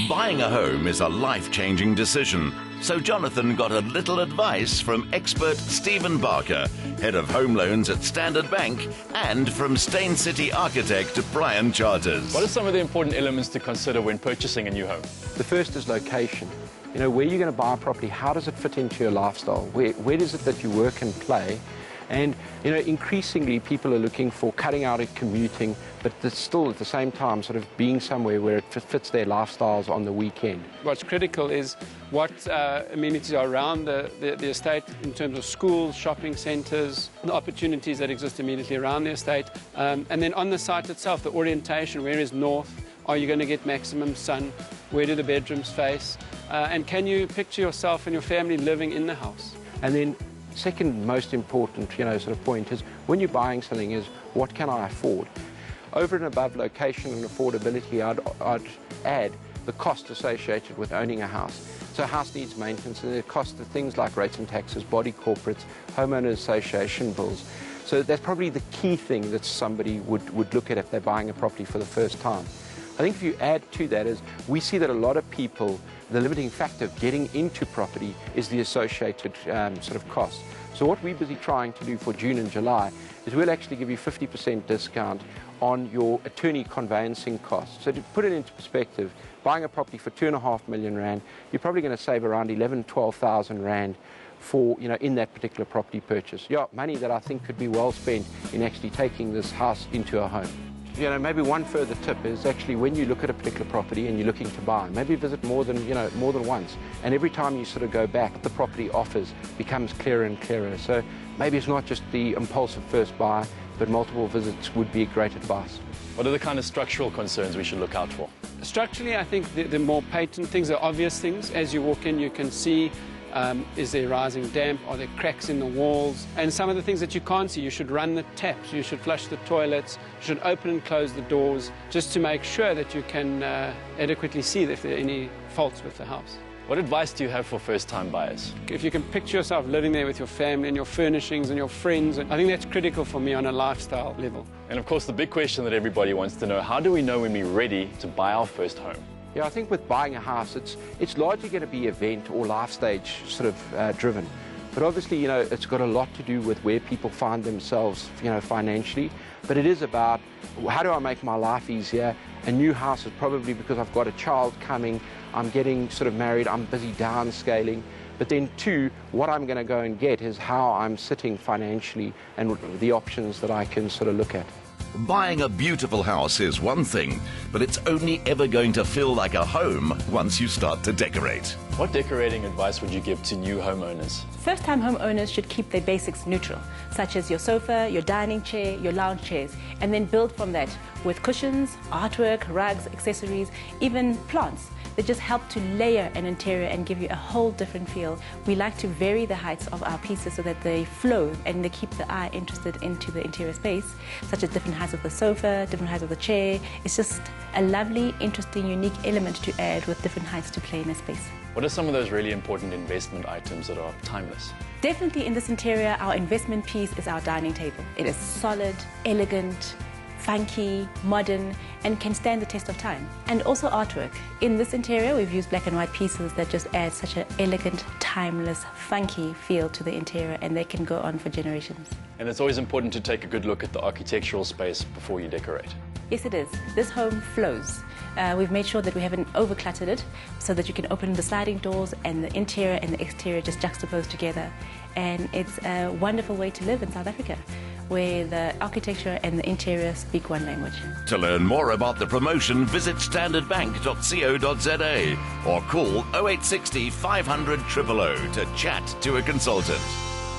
Buying a home is a life-changing decision, so Jonathan got a little advice from expert Stephen Barker, head of home loans at Standard Bank, and from Stain City architect Brian Charters. What are some of the important elements to consider when purchasing a new home? The first is location. You know, where you're going to buy a property, how does it fit into your lifestyle? Where is it that you work and play? And, you know, increasingly people are looking for cutting out of commuting, but still at the same time sort of being somewhere where it fits their lifestyles on the weekend. What's critical is what amenities are around the estate in terms of schools, shopping centres, the opportunities that exist immediately around the estate. And then on the site itself, the orientation, where is north? Are you going to get maximum sun? Where do the bedrooms face? And can you picture yourself and your family living in the house? And then second most important, sort of point is when you're buying something is what can I afford? Over and above location and affordability, I'd add the cost associated with owning a house. So a house needs maintenance, and the cost of things like rates and taxes, body corporates, homeowners association bills. So that's probably the key thing that somebody would look at if they're buying a property for the first time. I think if you add to that is we see that a lot of people, the limiting factor of getting into property is the associated sort of cost. So what we're busy trying to do for June and July is we'll actually give you 50% discount on your attorney conveyancing costs. So to put it into perspective, buying a property for R2.5 million, you're probably going to save around 12,000 Rand for, in that particular property purchase. Yeah, money that I think could be well spent in actually taking this house into a home. Maybe one further tip is actually when you look at a particular property and you're looking to buy, maybe visit more than once. And every time you sort of go back, the property offers becomes clearer and clearer. So maybe it's not just the impulsive first buy, but multiple visits would be great advice. What are the kind of structural concerns we should look out for? Structurally, I think the more patent things are obvious things. As you walk in, you can see is there rising damp? Are there cracks in the walls? And some of the things that you can't see, you should run the taps, you should flush the toilets, you should open and close the doors, just to make sure that you can adequately see if there are any faults with the house. What advice do you have for first-time buyers? If you can picture yourself living there with your family and your furnishings and your friends, I think that's critical for me on a lifestyle level. And of course, the big question that everybody wants to know, how do we know when we're ready to buy our first home? Yeah, I think with buying a house, it's largely going to be event or life stage sort of driven. But obviously, it's got a lot to do with where people find themselves, financially. But it is about how do I make my life easier? A new house is probably because I've got a child coming, I'm getting sort of married, I'm busy downscaling. But then two, what I'm going to go and get is how I'm sitting financially and the options that I can sort of look at. Buying a beautiful house is one thing, but it's only ever going to feel like a home once you start to decorate. What decorating advice would you give to new homeowners? First-time homeowners should keep their basics neutral, such as your sofa, your dining chair, your lounge chairs, and then build from that with cushions, artwork, rugs, accessories, even plants that just help to layer an interior and give you a whole different feel. We like to vary the heights of our pieces so that they flow and they keep the eye interested into the interior space, such as different heights of the sofa, different heights of the chair. It's just a lovely, interesting, unique element to add with different heights to play in a space. What are some of those really important investment items that are timeless? Definitely in this interior, our investment piece is our dining table. It is solid, elegant, funky, modern, and can stand the test of time. And also artwork. In this interior, we've used black and white pieces that just add such an elegant, timeless, funky feel to the interior, and they can go on for generations. And it's always important to take a good look at the architectural space before you decorate. Yes, it is. This home flows. We've made sure that we haven't overcluttered it so that you can open the sliding doors and the interior and the exterior just juxtaposed together. And it's a wonderful way to live in South Africa, where the architecture and the interior speak one language. To learn more about the promotion, visit standardbank.co.za or call 0860 500 000 to chat to a consultant.